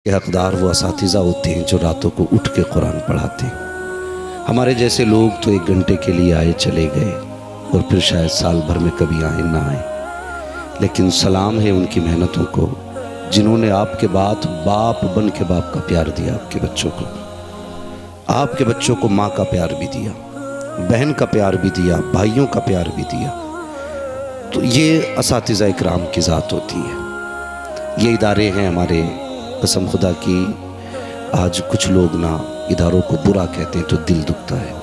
حقدار وہ اساتذہ ہوتے ہیں جو راتوں کو اٹھ کے قرآن پڑھاتے ہیں۔ ہمارے جیسے لوگ تو 1 گھنٹے کے لیے آئے چلے گئے اور پھر شاید سال بھر میں کبھی آئے نہ آئے، لیکن سلام ہے ان کی محنتوں کو جنہوں نے آپ کے بعد باپ بن کے باپ کا پیار دیا، آپ کے بچوں کو، آپ کے بچوں کو ماں کا پیار بھی دیا، بہن کا پیار بھی دیا، بھائیوں کا پیار بھی دیا۔ تو یہ اساتذہ اکرام کی ذات ہوتی ہے۔ یہ ادارے ہیں ہمارے، قسم خدا کی آج کچھ لوگ نا اداروں کو برا کہتے ہیں تو دل دکھتا ہے۔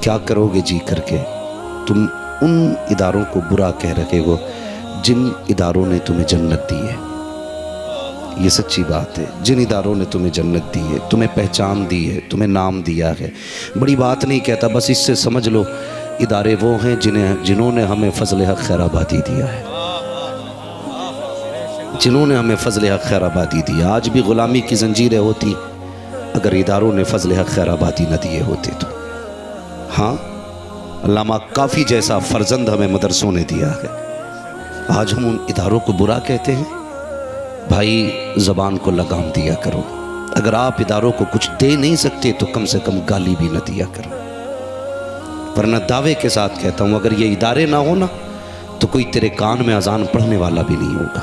کیا کرو گے جی کر کے؟ تم ان اداروں کو برا کہہ رہے ہو جن اداروں نے تمہیں جنت دی ہے۔ یہ سچی بات ہے، جن اداروں نے تمہیں جنت دی ہے، تمہیں پہچان دی ہے، تمہیں نام دیا ہے۔ بڑی بات نہیں کہتا، بس اس سے سمجھ لو ادارے وہ ہیں جنہوں نے ہمیں فضل حق خیر آبادی دیا ہے، جنہوں نے ہمیں فضل حق خیر آبادی دیا۔ آج بھی غلامی کی زنجیریں ہوتی اگر اداروں نے فضل حق خیر آبادی نہ دیے ہوتے تو۔ ہاں، علامہ کافی جیسا فرزند ہمیں مدرسوں نے دیا ہے، آج ہم ان اداروں کو برا کہتے ہیں۔ بھائی زبان کو لگام دیا کرو، اگر آپ اداروں کو کچھ دے نہیں سکتے تو کم سے کم گالی بھی نہ دیا کرو۔ ورنہ دعوے کے ساتھ کہتا ہوں اگر یہ ادارے نہ ہونا تو کوئی تیرے کان میں اذان پڑھنے والا بھی نہیں ہوگا،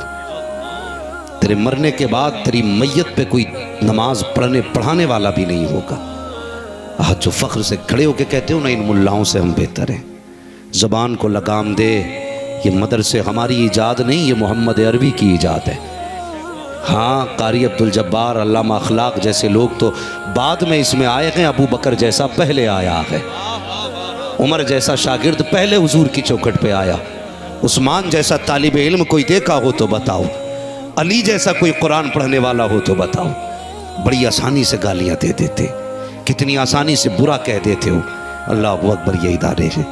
تیرے مرنے کے بعد تیری میت پہ کوئی نماز پڑھانے والا بھی نہیں ہوگا۔ آج جو فخر سے کھڑے ہو کے کہتے ہو نا ان ملاؤں سے ہم بہتر ہیں، زبان کو لگام دے۔ یہ مدرسے ہماری ایجاد نہیں، یہ محمد عربی کی ایجاد ہے۔ ہاں، قاری عبدالجبار، علامہ اخلاق جیسے لوگ تو بعد میں اس میں آئے ہیں، ابو بکر جیسا پہلے آیا ہے، عمر جیسا شاگرد پہلے حضور کی چوکھٹ پہ آیا، عثمان جیسا طالب علم کوئی دیکھا ہو تو بتاؤ، علی جیسا کوئی قرآن پڑھنے والا ہو تو بتاؤ۔ بڑی آسانی سے گالیاں دے دیتے، کتنی آسانی سے برا کہہ دیتے ہو۔ اللہ اکبر، یہ ادارے ہیں،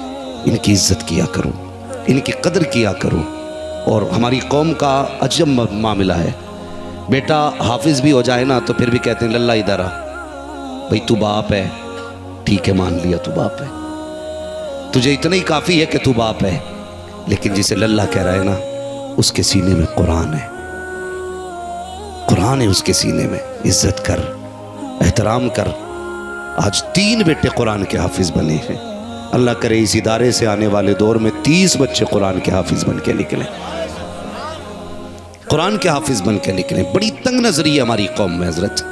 ان کی عزت کیا کرو، ان کی قدر کیا کرو۔ اور ہماری قوم کا عجب معاملہ ہے، بیٹا حافظ بھی ہو جائے نا تو پھر بھی کہتے ہیں للہ ادھر آ، بھئی تو باپ ہے، ٹھیک ہے مان لیا تو باپ ہے، تجھے اتنا ہی کافی ہے کہ تو باپ ہے، لیکن جسے للہ کہہ رہا ہے نا اس کے سینے میں قرآن ہے، قرآن ہے اس کے سینے میں۔ عزت کر، احترام کر۔ آج 3 بیٹے قرآن کے حافظ بنے ہیں، اللہ کرے اس ادارے سے آنے والے دور میں 30 بچے قرآن کے حافظ بن کے نکلیں، قرآن کے حافظ بن کے نکلیں۔ بڑی تنگ نظری ہے ہماری قوم میں حضرت،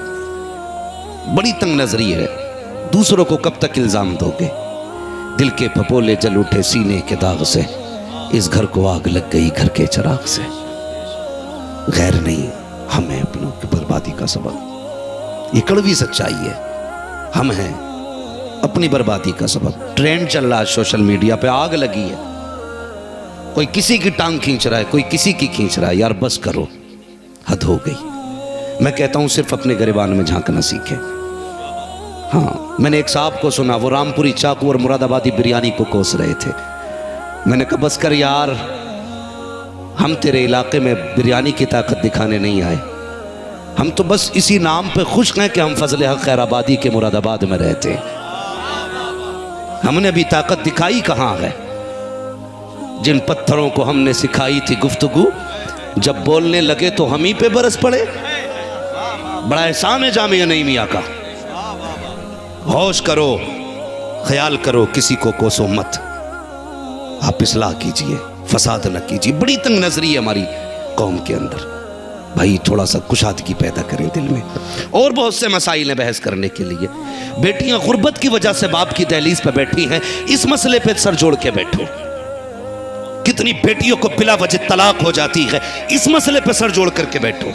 بڑی تنگ نظری ہے۔ دوسروں کو کب تک الزام دو گے؟ دل کے پھپولے جل اٹھے سینے کے داغ سے، اس گھر کو آگ لگ گئی گھر کے چراغ سے۔ غیر نہیں، ہم ہیں اپنوں کی بربادی کا سبب، یہ کڑوی سچائی ہے، ہم ہیں اپنی بربادی کا سبب۔ ٹرینڈ چل رہا ہے سوشل میڈیا پہ، آگ لگی ہے، کوئی کسی کی ٹانگ کھینچ رہا ہے، کوئی کسی کی کھینچ رہا ہے۔ یار بس کرو، حد ہو گئی۔ میں کہتا ہوں صرف اپنے گریبان میں جھانکنا سیکھیں۔ ہاں، میں نے ایک صاحب کو سنا، وہ رامپوری چاقو اور مراد آبادی بریانی کو کوس رہے تھے۔ میں نے کہا بس کر یار، ہم تیرے علاقے میں بریانی کی طاقت دکھانے نہیں آئے، ہم تو بس اسی نام پہ خوش ہیں کہ ہم فضل حق خیر آبادی کے مراد آباد میں رہتے ہیں۔ ہم نے ابھی طاقت دکھائی کہاں ہے؟ جن پتھروں کو ہم نے سکھائی تھی گفتگو، جب بولنے لگے تو ہم ہی پہ برس پڑے۔ بڑا احسان ہے جامعہ نعیمیہ کا۔ ہوش کرو، خیال کرو، کسی کو کوسو مت، آپ اصلاح کیجئے، فساد نہ کیجئے۔ بڑی تنگ نظری ہے ہماری قوم کے اندر، بھائی تھوڑا سا کشادگی پیدا کریں دل میں۔ اور بہت سے مسائل ہیں بحث کرنے کے لیے۔ بیٹیاں غربت کی وجہ سے باپ کی دہلیز پہ بیٹھی ہیں، اس مسئلے پہ سر جوڑ کے بیٹھو۔ کتنی بیٹیوں کو بلا وجہ طلاق ہو جاتی ہے، اس مسئلے پہ سر جوڑ کر کے بیٹھو۔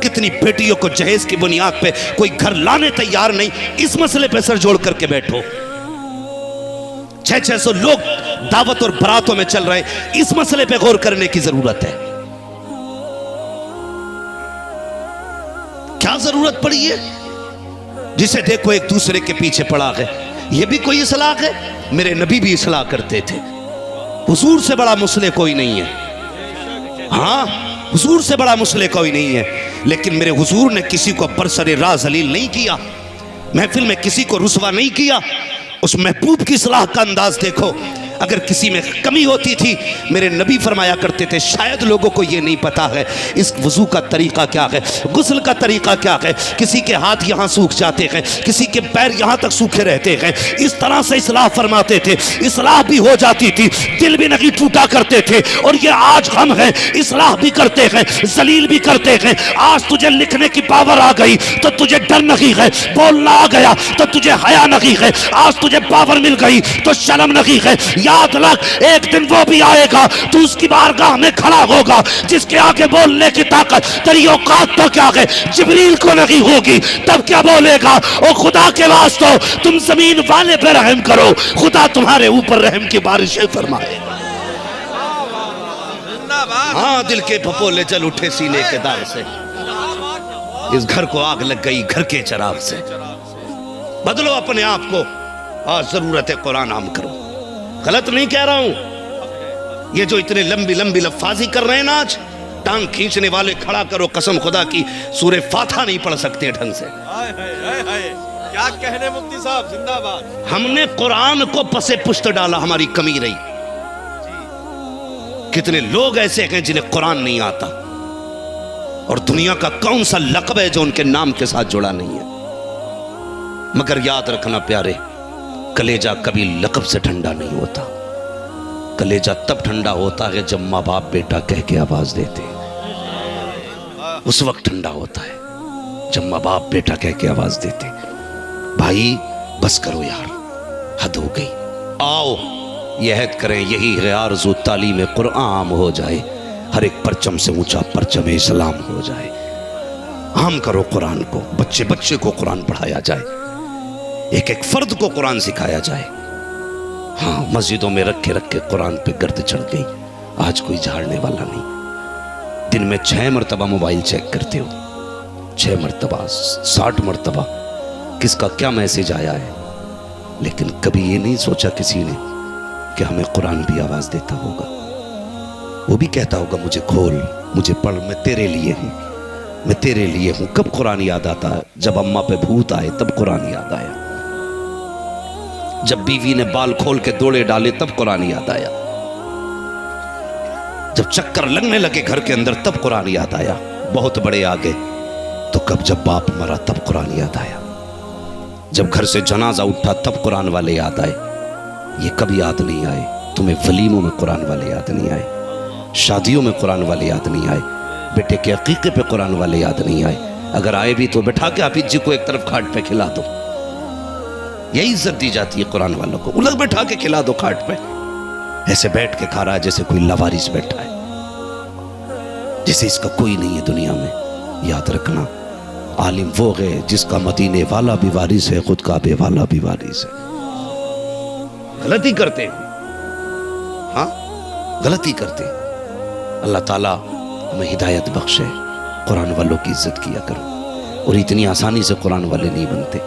کتنی بیٹیوں کو جہیز کی بنیاد پہ کوئی گھر لانے تیار نہیں، اس مسئلے پہ سر جوڑ کر کے بیٹھو۔ 600 لوگ دعوت اور براتوں میں چل رہے ہیں، اس مسئلے پہ غور کرنے کی ضرورت ہے۔ کیا ضرورت پڑی ہے؟ جسے دیکھو ایک دوسرے کے پیچھے پڑا ہے، یہ بھی کوئی اصلاح ہے؟ میرے نبی بھی اصلاح کرتے تھے، حضور سے بڑا مسئلہ کوئی نہیں ہے۔ ہاں، حضور سے بڑا مسئلہ کوئی نہیں ہے، لیکن میرے حضور نے کسی کو برسر راہ ذلیل نہیں کیا، محفل میں کسی کو رسوا نہیں کیا۔ اس محبوب کی اصلاح کا انداز دیکھو، اگر کسی میں کمی ہوتی تھی میرے نبی فرمایا کرتے تھے شاید لوگوں کو یہ نہیں پتا ہے اس وضو کا طریقہ کیا ہے، غسل کا طریقہ کیا ہے، کسی کے ہاتھ یہاں سوکھ جاتے ہیں، کسی کے پیر یہاں تک سوکھے رہتے ہیں، اس طرح سے اصلاح فرماتے تھے، اصلاح بھی ہو جاتی تھی، دل بھی نہیں ٹوٹا کرتے تھے۔ اور یہ آج ہم ہیں، اصلاح بھی کرتے ہیں، ذلیل بھی کرتے ہیں۔ آج تجھے لکھنے کی پاور آ گئی تو تجھے ڈر نہیں ہے، بولنا آ گیا تو تجھے حیا نہیں ہے، آج تجھے پاور مل گئی تو شرم نہیں ہے۔ یاد رکھ ایک دن وہ بھی آئے گا تو اس کی بارگاہ میں کھڑا ہوگا جس کے آگے بولنے کی طاقت تیری اوقات تو کیا ہے جبریل کو نہیں ہوگی، تب کیا بولے گا؟ او خدا کے واسطے تم زمین والے پہ رحم کرو، خدا تمہارے اوپر رحم کی بارشیں فرمائے گا۔ ہاں دل کے پھپولے جل اٹھے سینے کے داغ سے، اس گھر کو آگ لگ گئی گھر کے چراغ سے۔ بدلو اپنے آپ کو، آج ضرورت ہے قرآن عام کرو۔ غلط نہیں کہہ رہا ہوں، یہ جو اتنے لمبی لمبی لفاظی کر رہے ہیں نا آج، ٹانگ کھینچنے والے کھڑا کرو، قسم خدا کی سورہ فاتحہ نہیں پڑھ سکتے ڈھنگ سے۔ کیا کہنے مفتی صاحب، زندہ باد۔ ہم نے قرآن کو پسے پشت ڈالا، ہماری کمی رہی۔ کتنے لوگ ایسے ہیں جنہیں قرآن نہیں آتا، اور دنیا کا کون سا لقب ہے جو ان کے نام کے ساتھ جڑا نہیں ہے۔ مگر یاد رکھنا پیارے، کلیجہ کبھی لقب سے ٹھنڈا نہیں ہوتا، کلیجہ تب ٹھنڈا ہوتا ہے جب ماں باپ بیٹا کہہ کے آواز دیتے، اس وقت ٹھنڈا ہوتا ہے جب ماں باپ بیٹا کہہ کے آواز دیتے۔ بھائی بس کرو یار، حد ہو گئی، آؤ یہ عہد کریں، یہی ہے آرزو تعلیم قرآن عام ہو جائے، ہر ایک پرچم سے اونچا پرچم اسلام ہو جائے۔ عام کرو قرآن کو، بچے بچے کو قرآن پڑھایا جائے، ایک ایک فرد کو قرآن سکھایا جائے۔ ہاں مسجدوں میں رکھ کے قرآن پہ گرد چڑھ گئی، آج کوئی جھاڑنے والا نہیں۔ دن میں 6 مرتبہ موبائل چیک کرتے ہو، 6 مرتبہ 60 مرتبہ، کس کا کیا میسج آیا ہے، لیکن کبھی یہ نہیں سوچا کسی نے کہ ہمیں قرآن بھی آواز دیتا ہوگا، وہ بھی کہتا ہوگا مجھے کھول، مجھے پڑھ، میں تیرے لیے ہوں، میں تیرے لیے ہوں۔ کب قرآن یاد آتا ہے؟ جب اماں پہ بھوت آئے تب قرآن یاد آیا، جب بیوی نے بال کھول کے دوڑے ڈالے تب قرآن یاد آیا، جب چکر لگنے لگے گھر کے اندر تب قرآن یاد آیا، بہت بڑے آگے تو کب جب باپ مرا تب قرآن یاد آیا، جب گھر سے جنازہ اٹھا تب قرآن والے یاد آئے۔ یہ کبھی یاد نہیں آئے تمہیں؟ ولیموں میں قرآن والے یاد نہیں آئے، شادیوں میں قرآن والے یاد نہیں آئے، بیٹے کے عقیقے پہ قرآن والے یاد نہیں آئے؟ اگر آئے بھی تو بٹھا کے حافظ جی کو ایک طرف کھاٹ پہ کھلا دو، یہی عزت دی جاتی ہے قرآن والوں کو، الگ بٹھا کے کھلا دو کھاٹ پہ، ایسے بیٹھ کے کھا رہا ہے جیسے کوئی لاوارث بیٹھا ہے، جیسے اس کا کوئی نہیں ہے دنیا میں۔ یاد رکھنا عالم وہ ہے جس کا مدینے والا بھی وارث ہے، خود کعبے والا بھی وارث ہے۔ غلطی کرتے ہیں، ہاں غلطی کرتے ہیں۔ اللہ تعالیٰ ہمیں ہدایت بخشے، قرآن والوں کی عزت کیا کرو، اور اتنی آسانی سے قرآن والے نہیں بنتے،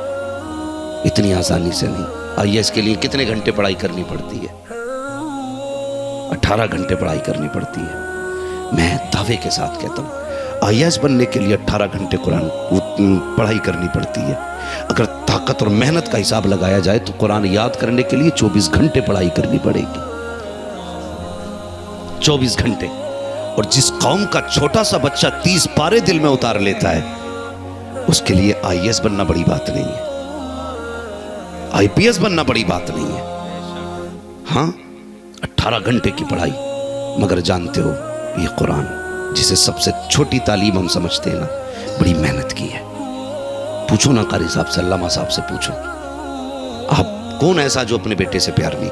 اتنی آسانی سے نہیں۔ IAS کے لیے کتنے گھنٹے پڑھائی کرنی پڑتی ہے؟ 18 گھنٹے پڑھائی کرنی پڑتی ہے۔ میں دعوے کے ساتھ کہتا ہوں IAS بننے کے لیے 18 گھنٹے قرآن پڑھائی کرنی پڑتی ہے۔ اگر طاقت اور محنت کا حساب لگایا جائے تو قرآن یاد کرنے کے لیے 24 گھنٹے پڑھائی کرنی پڑے گی، 24 گھنٹے۔ اور جس قوم کا چھوٹا سا بچہ 30 پارے دل میں اتار لیتا ہے، اس کے لیے IAS بننا بڑی بات نہیں ہے، IPS بننا بڑی بات نہیں ہے۔ ہاں 18 گھنٹے کی پڑھائی، مگر جانتے ہو یہ قرآن جسے سب سے چھوٹی تعلیم ہم سمجھتے ہیں نا، بڑی محنت کی ہے۔ پوچھو نا قاری صاحب سے، علامہ صاحب سے پوچھو، آپ کون ایسا جو اپنے بیٹے سے پیار نہیں